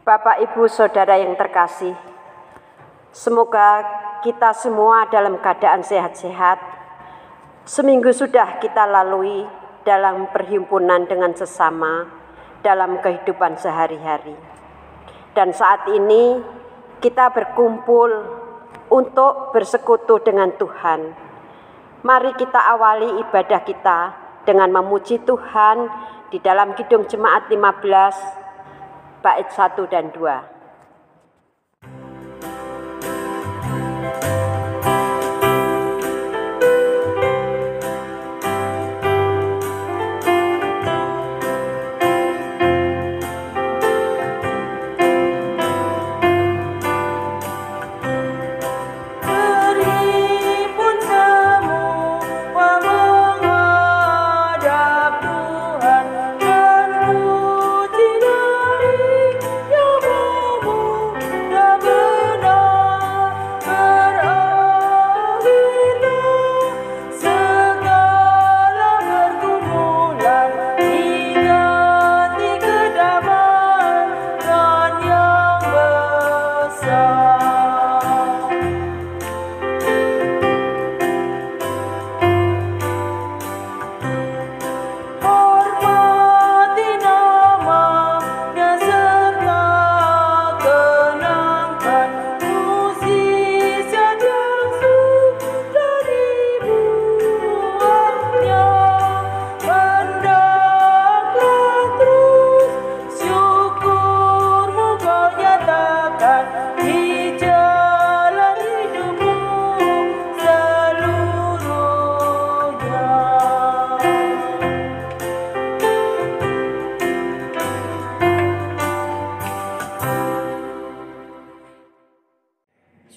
Bapak, Ibu, Saudara yang terkasih, semoga kita semua dalam keadaan sehat-sehat. Seminggu sudah kita lalui dalam perhimpunan dengan sesama dalam kehidupan sehari-hari. Dan saat ini kita berkumpul untuk bersekutu dengan Tuhan. Mari kita awali ibadah kita dengan memuji Tuhan di dalam Kidung Jemaat 15 bait 1 dan 2.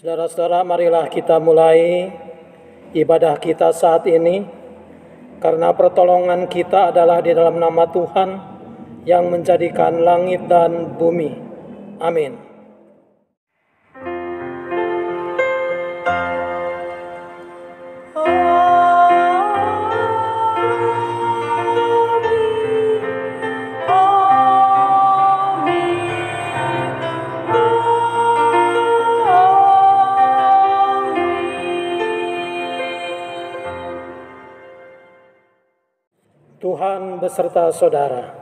Saudara-saudara, marilah kita mulai ibadah kita saat ini, karena pertolongan kita adalah di dalam nama Tuhan yang menjadikan langit dan bumi. Amin. Tuhan beserta saudara.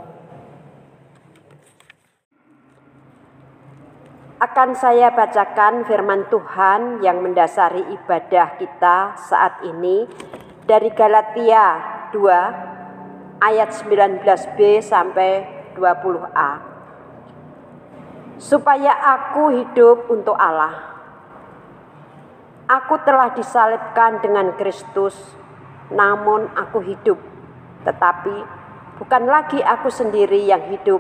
Akan saya bacakan firman Tuhan yang mendasari ibadah kita saat ini dari Galatia 2 ayat 19b sampai 20a. Supaya aku hidup untuk Allah. Aku telah disalibkan dengan Kristus, namun aku hidup. Tetapi bukan lagi aku sendiri yang hidup,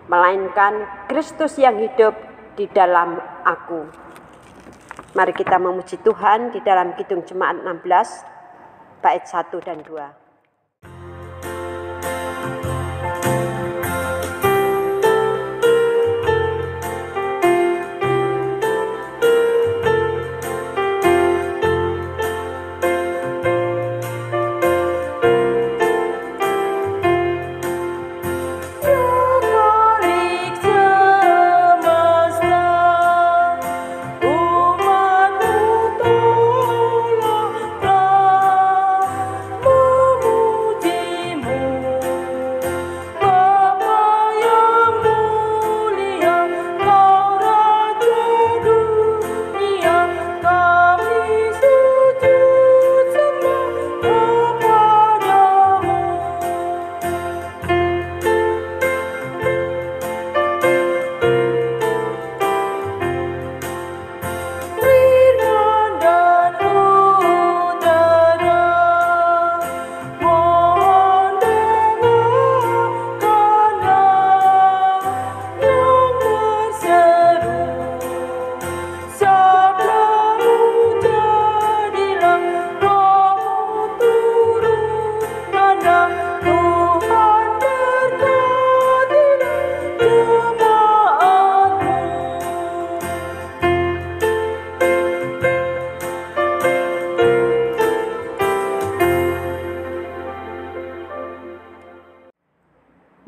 melainkan Kristus yang hidup di dalam aku. Mari kita memuji Tuhan di dalam Kidung Jemaat 16 bait 1 dan 2. Umatmu tolonglah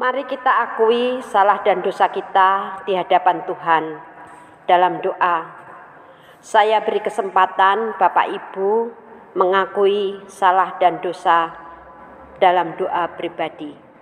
Mari kita akui salah dan dosa kita di hadapan Tuhan dalam doa. Saya beri kesempatan Bapak Ibu mengakui salah dan dosa dalam doa pribadi.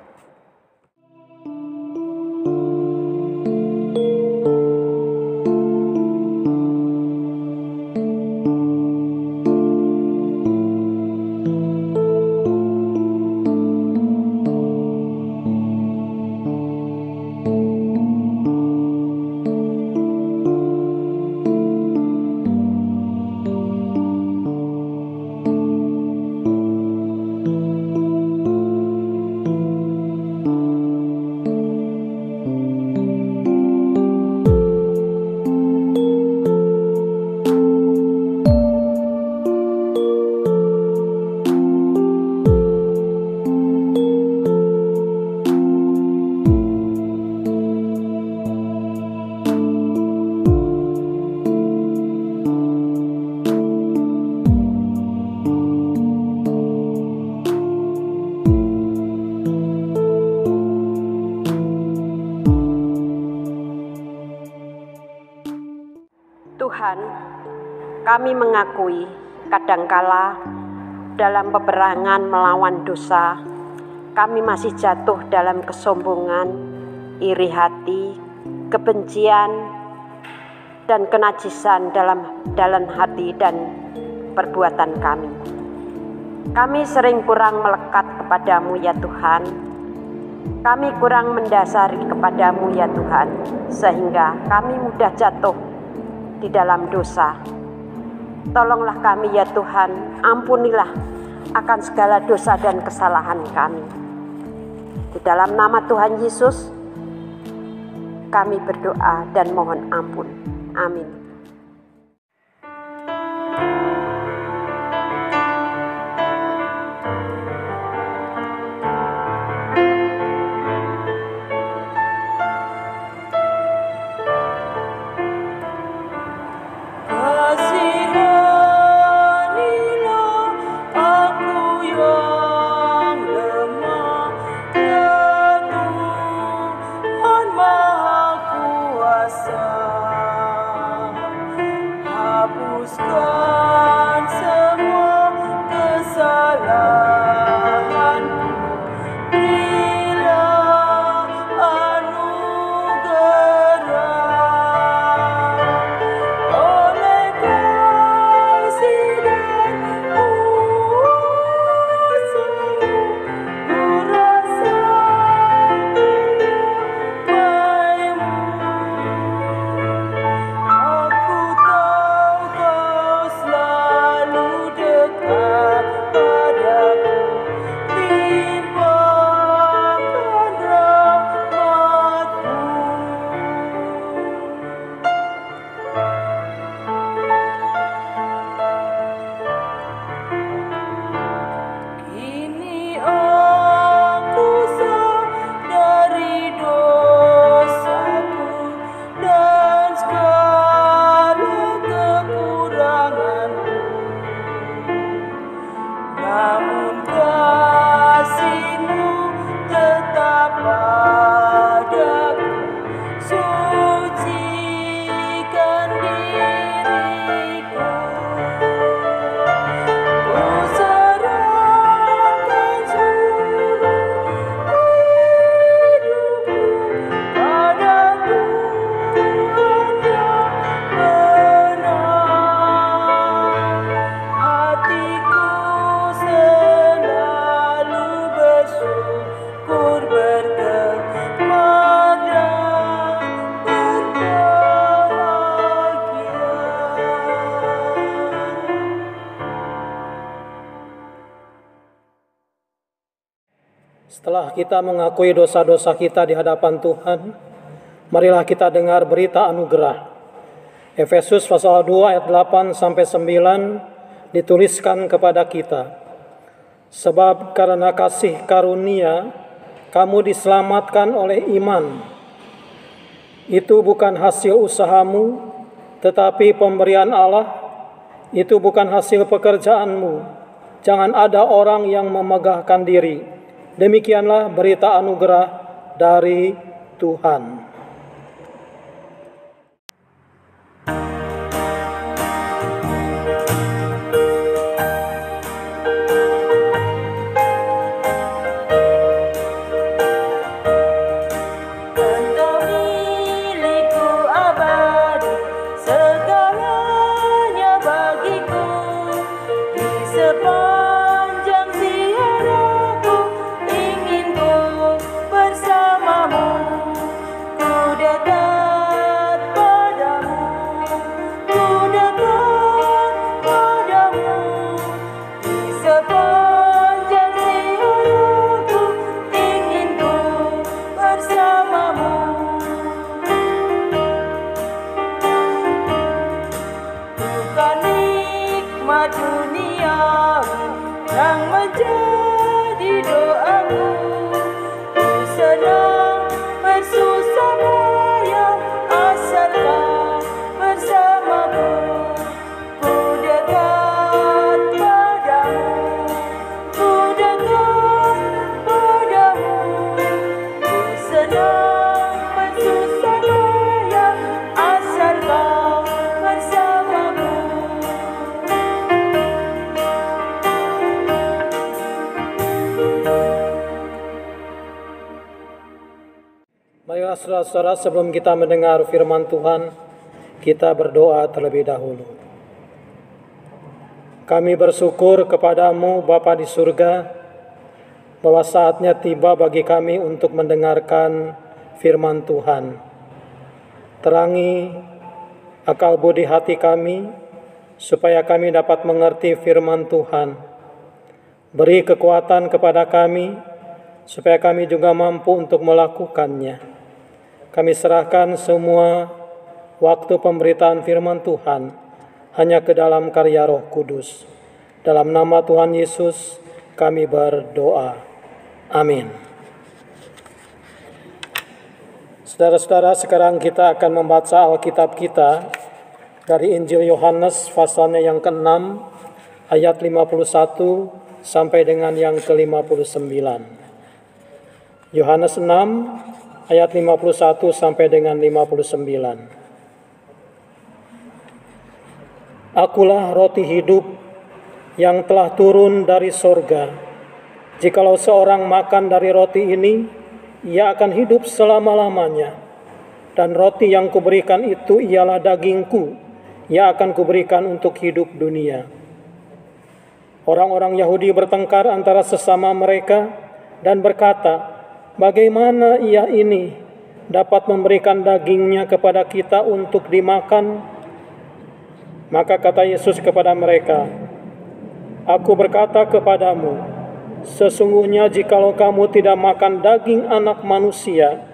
Tuhan, kami mengakui kadangkala dalam peperangan melawan dosa, kami masih jatuh dalam kesombongan, iri hati, kebencian, dan kenajisan dalam hati dan perbuatan kami. Kami sering kurang melekat kepadamu ya Tuhan. Kami kurang mendasari kepadamu ya Tuhan, sehingga kami mudah jatuh di dalam dosa. Tolonglah kami ya Tuhan, ampunilah akan segala dosa dan kesalahan kami. Di dalam nama Tuhan Yesus, kami berdoa dan mohon ampun. Amin. Hapuskan semua kesalahanku, berilah anugerah oleh kasih dan kuasa-Mu, ku rasakan damai-Mu. Aku tahu Kau selalu dekat padaku, limpahkan rahmat-Mu. Kini aku sadari dosaku dan segala kekuranganku, namun kasih-Mu tetap padaku, sucikan diriku. Ku serahkan seluruh hidupku pada Tuhan yang benar. Hatiku selalu bersyukur, berkhidmat dan berbahagia. Setelah kita mengakui dosa-dosa kita di hadapan Tuhan, marilah kita dengar berita anugerah. Efesus pasal 2 ayat 8 sampai 9 dituliskan kepada kita. Sebab karena kasih karunia kamu diselamatkan oleh iman. Itu bukan hasil usahamu, tetapi pemberian Allah. Itu bukan hasil pekerjaanmu. Jangan ada orang yang memegahkan diri. Demikianlah berita anugerah dari Tuhan. Engkau milikku abadi, segalanya bagiku. Di sepanjang ziarahku ingin ku bersamamu. Ku dekat padamu, ku dekat padamu. Di sepanjang ziarahku ingin ku bersamamu. Bukan nikmat duniawi yang menjadi doaku. Ku senang bersusah payah asalkan bersamamu. Ku dekat padamu, ku dekat padamu. Ku senang bersusah payah asalkan bersamamu. Marilah saudara-saudara, sebelum kita mendengar firman Tuhan, kita berdoa terlebih dahulu. Kami bersyukur kepadamu Bapa di surga, bahwa saatnya tiba bagi kami untuk mendengarkan firman Tuhan. Terangi akal budi hati kami, supaya kami dapat mengerti firman Tuhan. Beri kekuatan kepada kami, supaya kami juga mampu untuk melakukannya. Kami serahkan semua waktu pemberitaan firman Tuhan hanya ke dalam karya Roh Kudus. Dalam nama Tuhan Yesus kami berdoa. Amin. Saudara-saudara, sekarang kita akan membaca Alkitab kita dari Injil Yohanes pasalnya yang ke-6 ayat 51 sampai dengan yang ke-59. Yohanes 6 ayat 51 sampai dengan 59. Akulah roti hidup yang telah turun dari sorga. Jikalau seorang makan dari roti ini, ia akan hidup selama-lamanya. Dan roti yang kuberikan itu ialah dagingku, yang akan kuberikan untuk hidup dunia. Orang-orang Yahudi bertengkar antara sesama mereka dan berkata, bagaimana ia ini dapat memberikan dagingnya kepada kita untuk dimakan? Maka kata Yesus kepada mereka, Aku berkata kepadamu, sesungguhnya jikalau kamu tidak makan daging anak manusia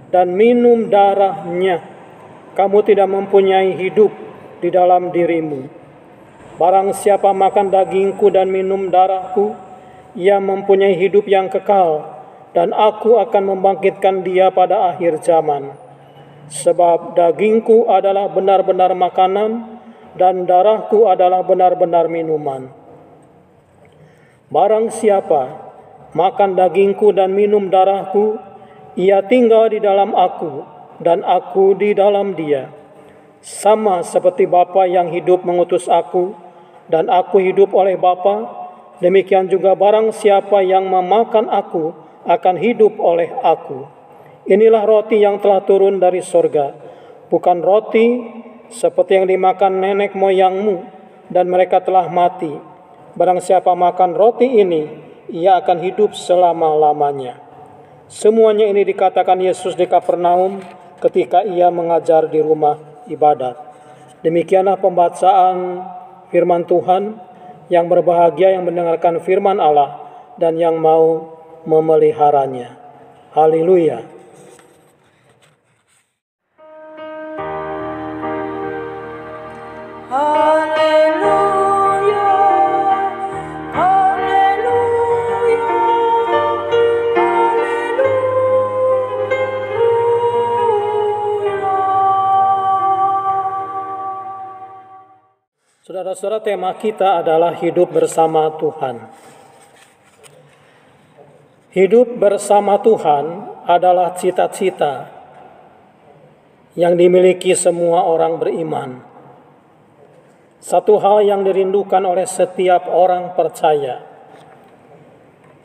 dan minum darahnya, kamu tidak mempunyai hidup di dalam dirimu. Barang siapa makan dagingku dan minum darahku, ia mempunyai hidup yang kekal, dan aku akan membangkitkan dia pada akhir zaman. Sebab dagingku adalah benar-benar makanan, dan darahku adalah benar-benar minuman. Barang siapa makan dagingku dan minum darahku, ia tinggal di dalam aku, dan aku di dalam dia. Sama seperti Bapa yang hidup mengutus aku, dan aku hidup oleh Bapa, demikian juga barang siapa yang memakan aku, akan hidup oleh aku. Inilah roti yang telah turun dari sorga, bukan roti seperti yang dimakan nenek moyangmu, dan mereka telah mati. Barang siapa makan roti ini, ia akan hidup selama-lamanya. Semuanya ini dikatakan Yesus di Kapernaum ketika ia mengajar di rumah ibadat. Demikianlah pembacaan firman Tuhan. Yang berbahagia yang mendengarkan firman Allah dan yang mau memeliharanya. Haleluya. Haleluya, haleluya, haleluya. Saudara-saudara, tema kita adalah hidup bersama Tuhan. Hidup bersama Tuhan adalah cita-cita yang dimiliki semua orang beriman. Satu hal yang dirindukan oleh setiap orang percaya.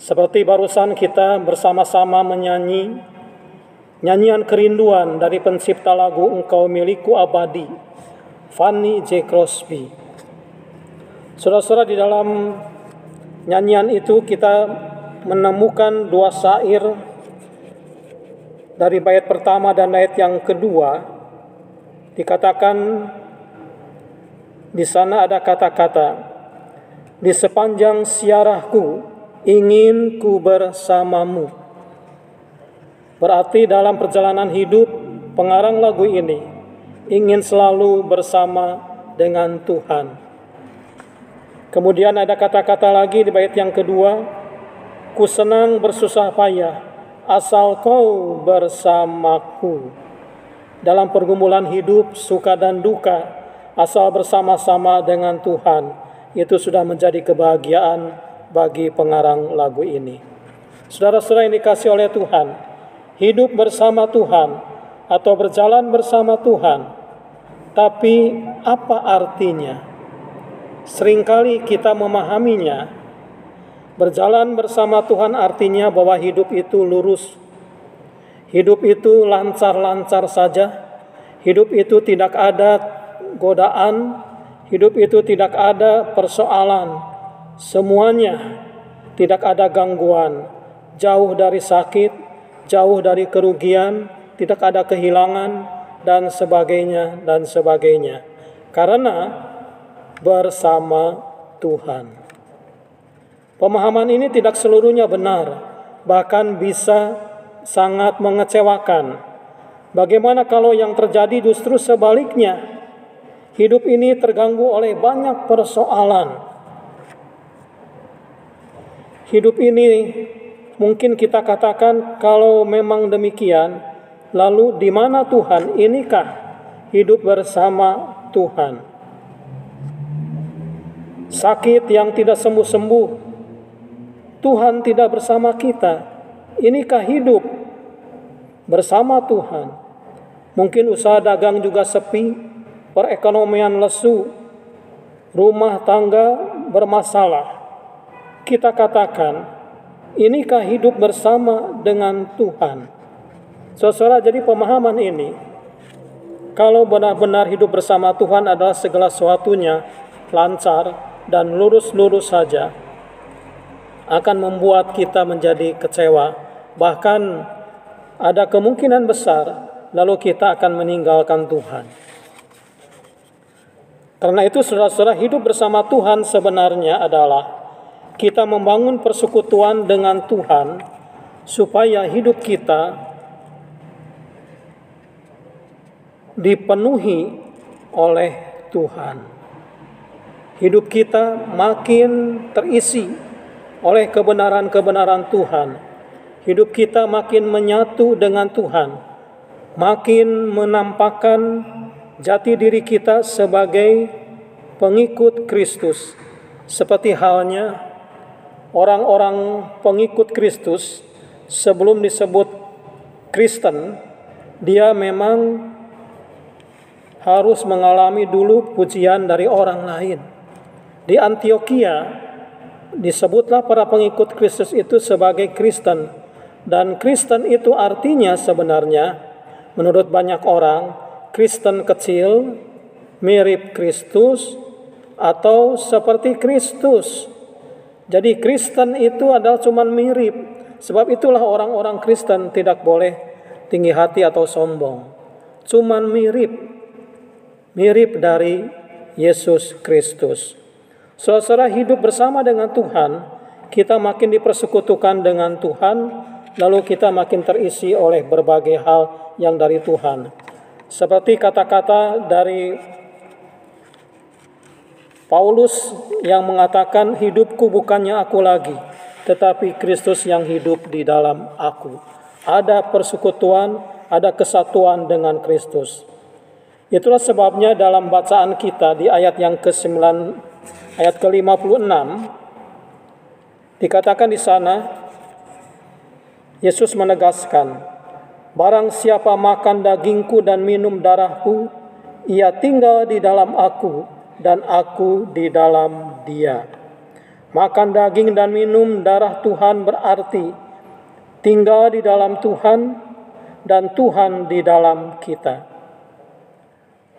Seperti barusan kita bersama-sama menyanyi nyanyian kerinduan dari pencipta lagu Engkau Milikku Abadi, Fanny J. Crosby. Saudara-saudara, di dalam nyanyian itu kita menemukan dua syair dari bait pertama dan bait yang kedua. Dikatakan di sana ada kata-kata, di sepanjang siarahku ingin ku bersamamu. Berarti dalam perjalanan hidup pengarang lagu ini ingin selalu bersama dengan Tuhan. Kemudian ada kata-kata lagi di bait yang kedua, ku senang bersusah payah asal kau bersamaku. Dalam pergumulan hidup, suka dan duka, asal bersama-sama dengan Tuhan, itu sudah menjadi kebahagiaan bagi pengarang lagu ini. Saudara-saudara yang dikasihi oleh Tuhan, hidup bersama Tuhan atau berjalan bersama Tuhan, tapi apa artinya? Seringkali kita memahaminya, berjalan bersama Tuhan artinya bahwa hidup itu lurus, hidup itu lancar-lancar saja, hidup itu tidak ada godaan, hidup itu tidak ada persoalan, semuanya tidak ada gangguan, jauh dari sakit, jauh dari kerugian, tidak ada kehilangan, dan sebagainya, dan sebagainya. Karena bersama Tuhan. Pemahaman ini tidak seluruhnya benar, bahkan bisa sangat mengecewakan. Bagaimana kalau yang terjadi justru sebaliknya? Hidup ini terganggu oleh banyak persoalan. Hidup ini mungkin kita katakan kalau memang demikian, lalu di mana Tuhan? Inikah hidup bersama Tuhan? Sakit yang tidak sembuh-sembuh, Tuhan tidak bersama kita. Inikah hidup bersama Tuhan? Mungkin usaha dagang juga sepi, perekonomian lesu, rumah tangga bermasalah. Kita katakan, inikah hidup bersama dengan Tuhan? Saudara, jadi pemahaman ini, kalau benar-benar hidup bersama Tuhan adalah segala sesuatunya lancar dan lurus-lurus saja, akan membuat kita menjadi kecewa. Bahkan ada kemungkinan besar lalu kita akan meninggalkan Tuhan. Karena itu saudara-saudara, hidup bersama Tuhan sebenarnya adalah kita membangun persekutuan dengan Tuhan supaya hidup kita dipenuhi oleh Tuhan. Hidup kita makin terisi oleh kebenaran-kebenaran Tuhan. Hidup kita makin menyatu dengan Tuhan, makin menampakkan jati diri kita sebagai pengikut Kristus. Seperti halnya orang-orang pengikut Kristus sebelum disebut Kristen, dia memang harus mengalami dulu pujian dari orang lain. Di Antiokhia disebutlah para pengikut Kristus itu sebagai Kristen. Dan Kristen itu artinya sebenarnya menurut banyak orang Kristen kecil, mirip Kristus, atau seperti Kristus. Jadi Kristen itu adalah cuma mirip. Sebab itulah orang-orang Kristen tidak boleh tinggi hati atau sombong. Cuman mirip dari Yesus Kristus. Saudara, hidup bersama dengan Tuhan, kita makin dipersekutukan dengan Tuhan, lalu kita makin terisi oleh berbagai hal yang dari Tuhan. Seperti kata-kata dari Paulus yang mengatakan, hidupku bukannya aku lagi, tetapi Kristus yang hidup di dalam aku. Ada persekutuan, ada kesatuan dengan Kristus. Itulah sebabnya dalam bacaan kita di ayat yang ke-9, ayat ke-56, dikatakan di sana, Yesus menegaskan, Barang siapa makan dagingku dan minum darahku, ia tinggal di dalam aku dan aku di dalam dia. Makan daging dan minum darah Tuhan berarti tinggal di dalam Tuhan dan Tuhan di dalam kita.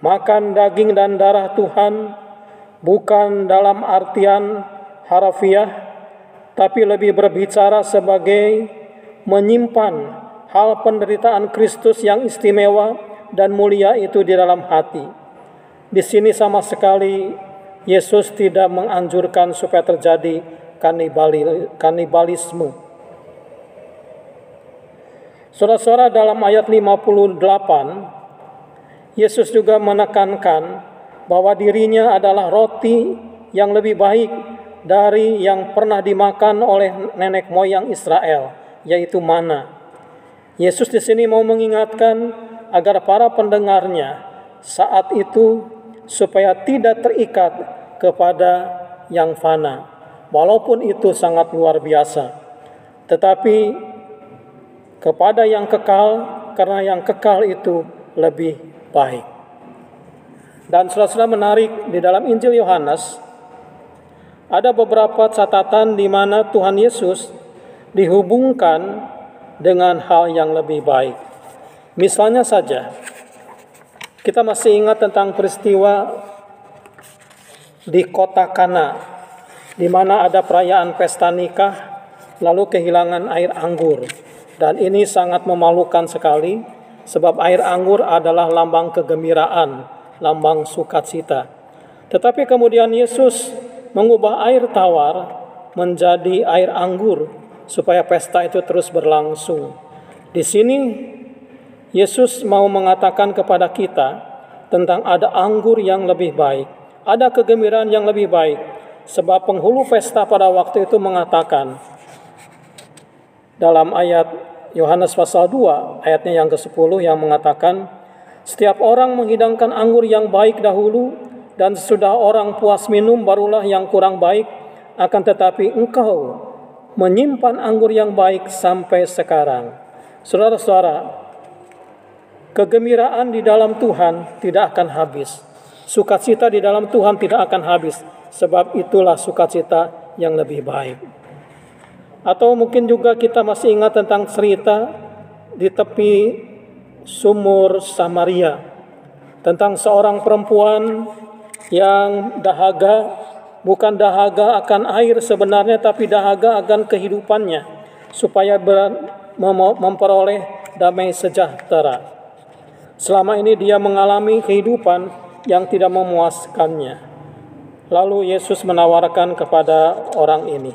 Makan daging dan darah Tuhan bukan dalam artian harfiah, tapi lebih berbicara sebagai menyimpan hal penderitaan Kristus yang istimewa dan mulia itu di dalam hati. Di sini sama sekali Yesus tidak menganjurkan supaya terjadi kanibalisme. Saudara-saudara, dalam ayat 58, Yesus juga menekankan bahwa dirinya adalah roti yang lebih baik dari yang pernah dimakan oleh nenek moyang Israel, yaitu mana. Yesus di sini mau mengingatkan agar para pendengarnya saat itu supaya tidak terikat kepada yang fana, walaupun itu sangat luar biasa, tetapi kepada yang kekal, karena yang kekal itu lebih baik. Dan saudara-saudara, menarik di dalam Injil Yohanes ada beberapa catatan di mana Tuhan Yesus dihubungkan dengan hal yang lebih baik. Misalnya saja, kita masih ingat tentang peristiwa di kota Kana, di mana ada perayaan pesta nikah, lalu kehilangan air anggur. Dan ini sangat memalukan sekali, sebab air anggur adalah lambang kegembiraan, lambang sukacita. Tetapi kemudian Yesus mengubah air tawar menjadi air anggur, supaya pesta itu terus berlangsung. Di sini Yesus mau mengatakan kepada kita tentang ada anggur yang lebih baik, ada kegembiraan yang lebih baik, sebab penghulu pesta pada waktu itu mengatakan dalam ayat Yohanes pasal 2 ayatnya yang ke-10 yang mengatakan, setiap orang menghidangkan anggur yang baik dahulu, dan sesudah orang puas minum barulah yang kurang baik, akan tetapi engkau menyimpan anggur yang baik sampai sekarang. Saudara-saudara, kegembiraan di dalam Tuhan tidak akan habis. Sukacita di dalam Tuhan tidak akan habis, sebab itulah sukacita yang lebih baik. Atau mungkin juga kita masih ingat tentang cerita di tepi sumur Samaria, tentang seorang perempuan yang dahaga, bukan dahaga akan air sebenarnya, tapi dahaga akan kehidupannya, supaya memperoleh damai sejahtera. Selama ini dia mengalami kehidupan yang tidak memuaskannya. Lalu Yesus menawarkan kepada orang ini,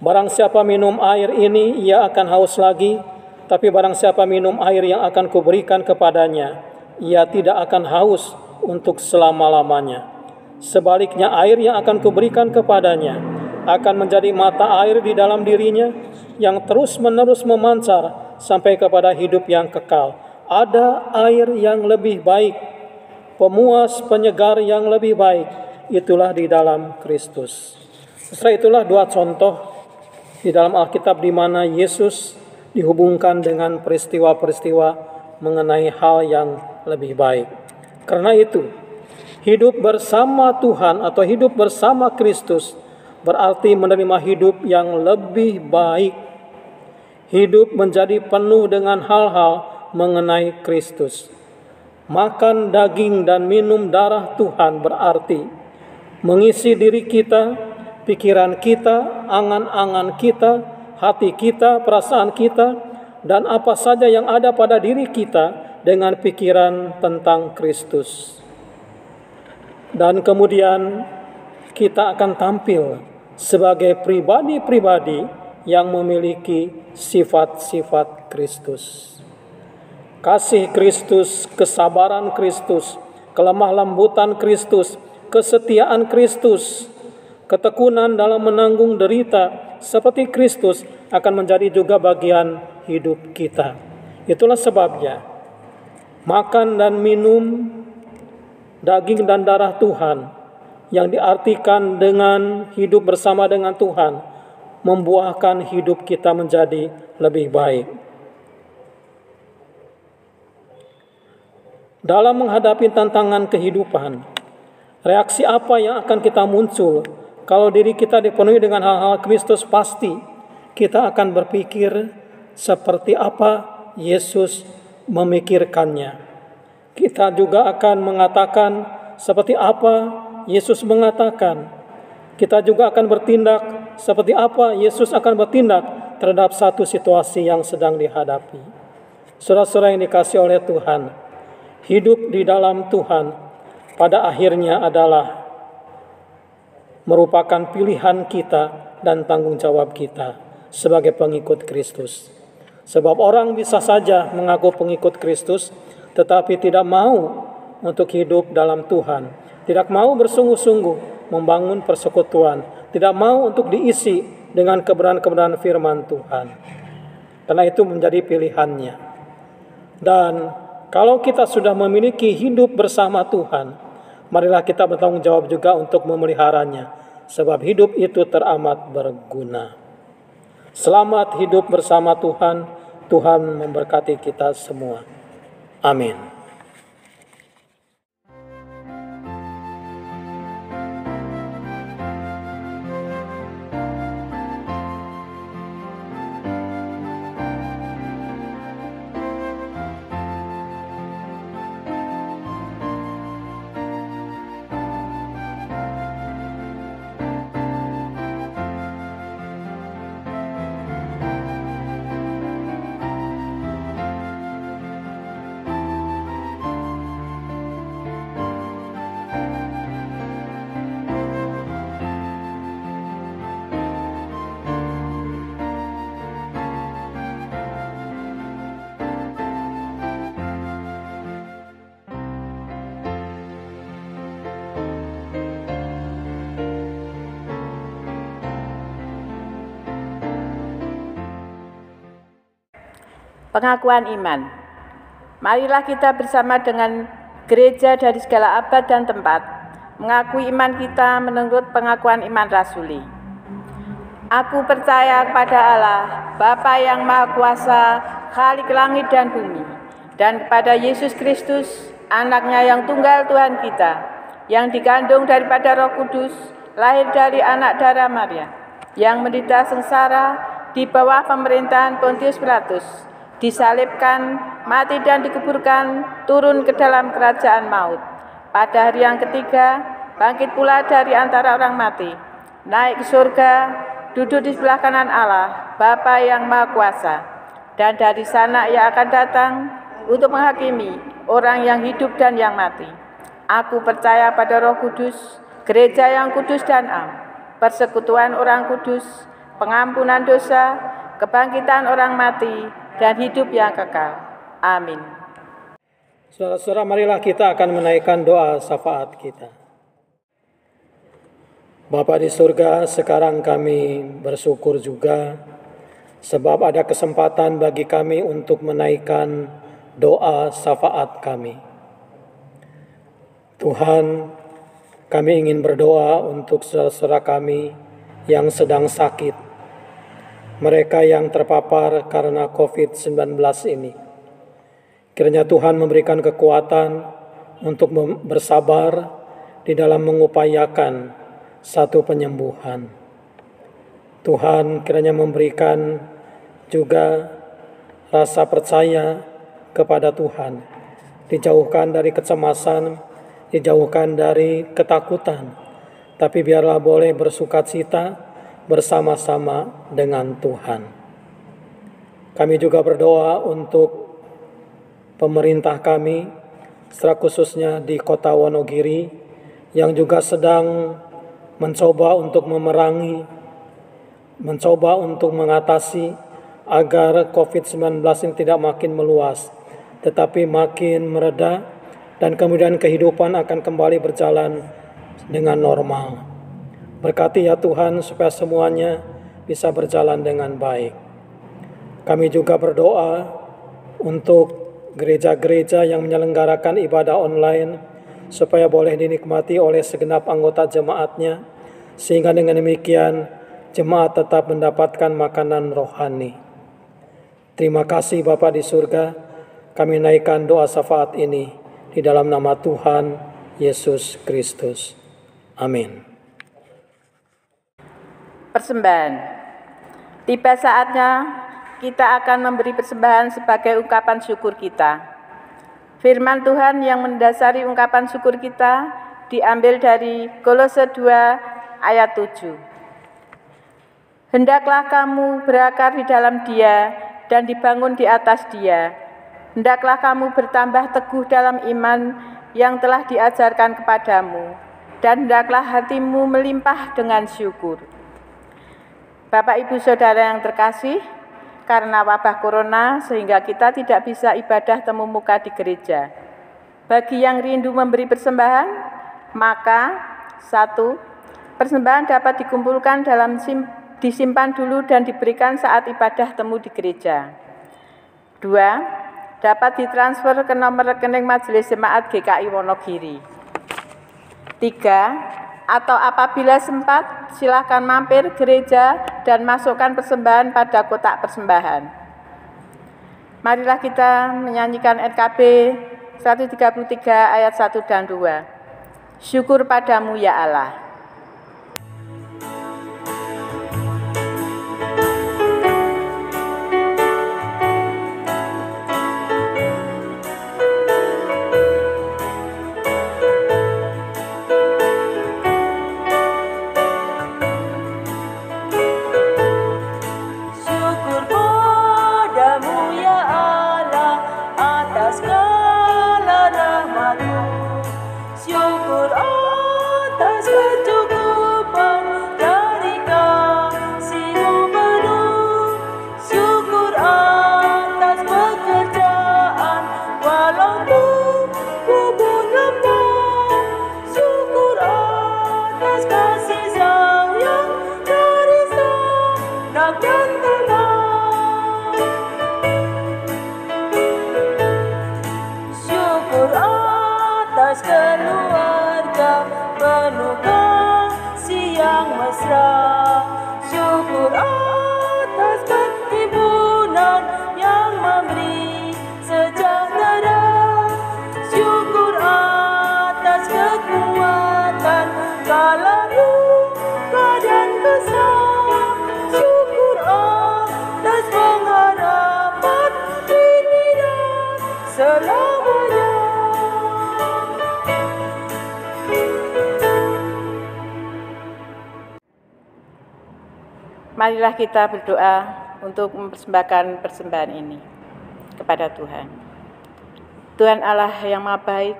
barang siapa minum air ini, ia akan haus lagi, tapi barang siapa minum air yang akan kuberikan kepadanya, ia tidak akan haus untuk selama-lamanya. Sebaliknya, air yang akan kuberikan kepadanya akan menjadi mata air di dalam dirinya yang terus-menerus memancar sampai kepada hidup yang kekal. Ada air yang lebih baik, pemuas, penyegar yang lebih baik, itulah di dalam Kristus. Setelah itulah dua contoh di dalam Alkitab di mana Yesus dihubungkan dengan peristiwa-peristiwa mengenai hal yang lebih baik. Karena itu, hidup bersama Tuhan atau hidup bersama Kristus berarti menerima hidup yang lebih baik. Hidup menjadi penuh dengan hal-hal mengenai Kristus. Makan daging dan minum darah Tuhan berarti mengisi diri kita, pikiran kita, angan-angan kita, hati kita, perasaan kita, dan apa saja yang ada pada diri kita dengan pikiran tentang Kristus. Dan kemudian kita akan tampil sebagai pribadi-pribadi yang memiliki sifat-sifat Kristus. Kasih Kristus, kesabaran Kristus, kelemah lembutan Kristus, kesetiaan Kristus, ketekunan dalam menanggung derita seperti Kristus akan menjadi juga bagian hidup kita. Itulah sebabnya makan dan minum daging dan darah Tuhan yang diartikan dengan hidup bersama dengan Tuhan membuahkan hidup kita menjadi lebih baik. Dalam menghadapi tantangan kehidupan, reaksi apa yang akan kita muncul kalau diri kita dipenuhi dengan hal-hal Kristus? Pasti kita akan berpikir seperti apa Yesus memikirkannya. Kita juga akan mengatakan seperti apa Yesus mengatakan. Kita juga akan bertindak seperti apa Yesus akan bertindak terhadap satu situasi yang sedang dihadapi. Saudara-saudara yang dikasihi oleh Tuhan, hidup di dalam Tuhan pada akhirnya adalah merupakan pilihan kita dan tanggung jawab kita sebagai pengikut Kristus. Sebab orang bisa saja mengaku pengikut Kristus, tetapi tidak mau untuk hidup dalam Tuhan, tidak mau bersungguh-sungguh membangun persekutuan, tidak mau untuk diisi dengan kebenaran-kebenaran firman Tuhan. Karena itu menjadi pilihannya. Dan kalau kita sudah memiliki hidup bersama Tuhan, marilah kita bertanggung jawab juga untuk memeliharanya, sebab hidup itu teramat berguna. Selamat hidup bersama Tuhan. Tuhan memberkati kita semua. Amin. Pengakuan iman. Marilah kita bersama dengan gereja dari segala abad dan tempat mengakui iman kita menurut pengakuan iman rasuli. Aku percaya kepada Allah, Bapa yang Maha Kuasa, Khalik langit dan bumi, dan kepada Yesus Kristus, Anak-Nya yang tunggal Tuhan kita, yang digandung daripada Roh Kudus, lahir dari anak darah Maria, yang menderita sengsara di bawah pemerintahan Pontius Pilatus, disalibkan, mati dan dikuburkan, turun ke dalam kerajaan maut. Pada hari yang ketiga, bangkit pula dari antara orang mati, naik ke surga, duduk di sebelah kanan Allah, Bapa yang Maha Kuasa. Dan dari sana Ia akan datang untuk menghakimi orang yang hidup dan yang mati. Aku percaya pada Roh Kudus, gereja yang kudus dan am, persekutuan orang kudus, pengampunan dosa, kebangkitan orang mati, dan hidup yang kekal. Amin. Saudara-saudara, marilah kita akan menaikkan doa syafaat kita. Bapa di surga, sekarang kami bersyukur juga sebab ada kesempatan bagi kami untuk menaikkan doa syafaat kami. Tuhan, kami ingin berdoa untuk saudara-saudara kami yang sedang sakit, mereka yang terpapar karena COVID-19 ini. Kiranya Tuhan memberikan kekuatan untuk bersabar di dalam mengupayakan satu penyembuhan. Tuhan kiranya memberikan juga rasa percaya kepada Tuhan, dijauhkan dari kecemasan, dijauhkan dari ketakutan, tapi biarlah boleh bersukacita bersama-sama dengan Tuhan. Kami juga berdoa untuk pemerintah kami, secara khususnya di kota Wonogiri, yang juga sedang mencoba untuk mencoba untuk mengatasi agar COVID-19 ini tidak makin meluas, tetapi makin mereda, dan kemudian kehidupan akan kembali berjalan dengan normal. Berkati ya Tuhan supaya semuanya bisa berjalan dengan baik. Kami juga berdoa untuk gereja-gereja yang menyelenggarakan ibadah online supaya boleh dinikmati oleh segenap anggota jemaatnya, sehingga dengan demikian jemaat tetap mendapatkan makanan rohani. Terima kasih Bapa di surga, kami naikkan doa syafaat ini di dalam nama Tuhan Yesus Kristus. Amin. Persembahan. Tiba saatnya kita akan memberi persembahan sebagai ungkapan syukur kita. Firman Tuhan yang mendasari ungkapan syukur kita diambil dari Kolose 2 ayat 7. Hendaklah kamu berakar di dalam Dia dan dibangun di atas Dia. Hendaklah kamu bertambah teguh dalam iman yang telah diajarkan kepadamu, dan hendaklah hatimu melimpah dengan syukur. Bapak, Ibu, Saudara yang terkasih, karena wabah corona sehingga kita tidak bisa ibadah temu muka di gereja. Bagi yang rindu memberi persembahan, maka 1. Persembahan dapat dikumpulkan disimpan dulu dan diberikan saat ibadah temu di gereja. 2. Dapat ditransfer ke nomor rekening Majelis Jemaat GKI Wonogiri. 3. Atau apabila sempat, silakan mampir gereja dan masukkan persembahan pada kotak persembahan. Marilah kita menyanyikan NKB 133 ayat 1 dan 2. Syukur padamu ya Allah. Keluarga penuh kasih yang mesra, syukur atas perhimpunan yang memberi sejahtera, syukur atas kekuatan kala luka dan kesal, syukur atas pengharapan ini dan selamanya. Marilah kita berdoa untuk mempersembahkan persembahan ini kepada Tuhan. Tuhan Allah yang Maha Baik,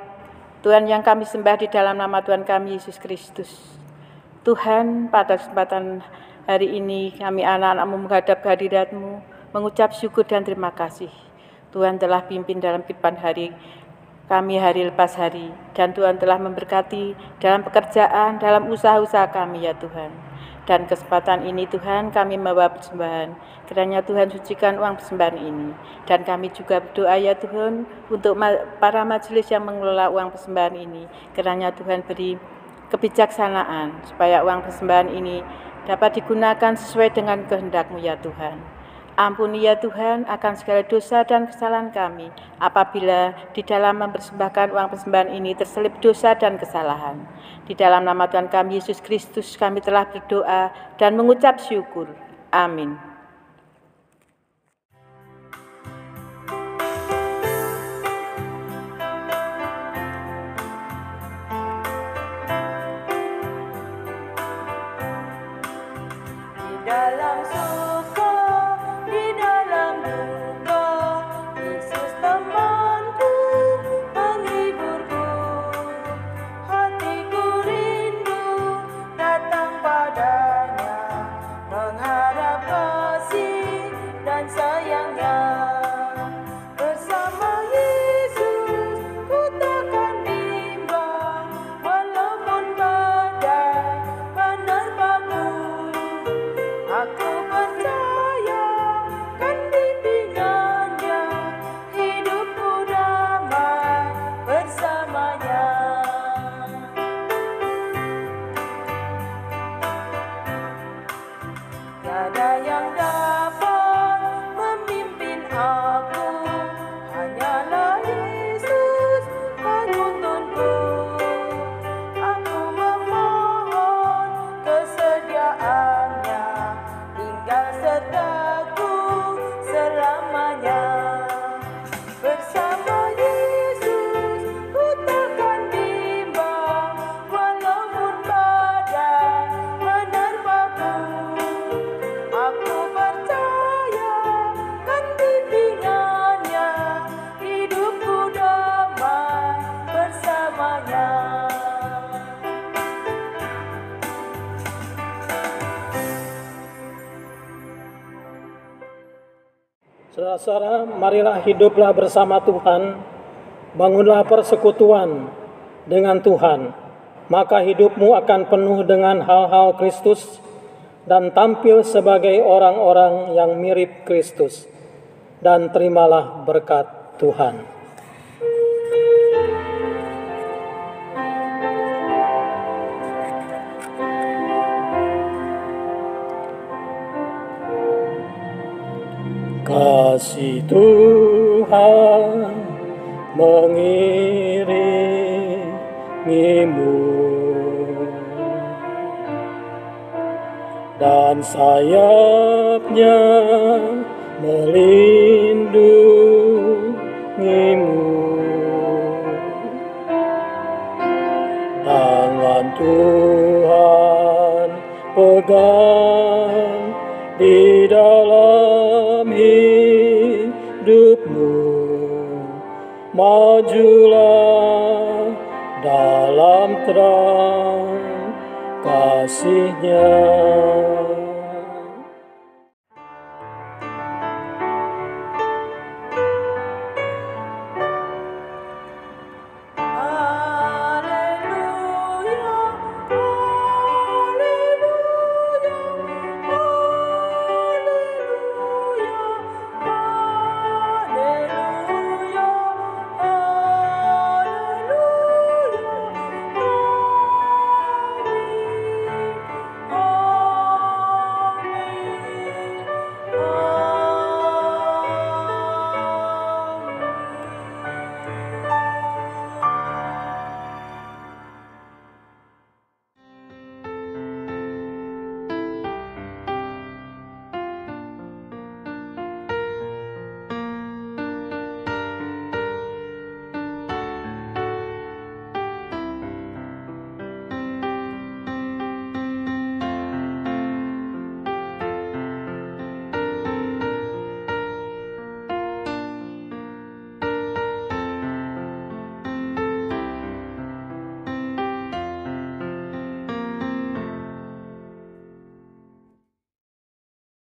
Tuhan yang kami sembah di dalam nama Tuhan kami Yesus Kristus. Tuhan, pada kesempatan hari ini kami anak-anak-Mu menghadap kehadirat-Mu, mengucap syukur dan terima kasih. Tuhan telah pimpin dalam kehidupan kami hari lepas hari, dan Tuhan telah memberkati dalam pekerjaan, dalam usaha-usaha kami ya Tuhan. Dan kesempatan ini Tuhan kami membawa persembahan, kiranya Tuhan sucikan uang persembahan ini. Dan kami juga berdoa ya Tuhan untuk para majelis yang mengelola uang persembahan ini, kiranya Tuhan beri kebijaksanaan supaya uang persembahan ini dapat digunakan sesuai dengan kehendak-Mu ya Tuhan. Ampuni ya Tuhan akan segala dosa dan kesalahan kami apabila di dalam mempersembahkan uang persembahan ini terselip dosa dan kesalahan. Di dalam nama Tuhan kami Yesus Kristus kami telah berdoa dan mengucap syukur. Amin. Di dalam suka, di dalam duka, Yesus temanku, penghiburku. Hatiku rindu datang padanya, mengharapkan Saudara-saudara, marilah hiduplah bersama Tuhan, bangunlah persekutuan dengan Tuhan, maka hidupmu akan penuh dengan hal-hal Kristus dan tampil sebagai orang-orang yang mirip Kristus. Dan terimalah berkat Tuhan. Kasih Tuhan mengiringimu dan sayapnya melindungimu. Tangan Tuhan pegang di dalam hidupmu, majulah dalam terang kasih-Nya.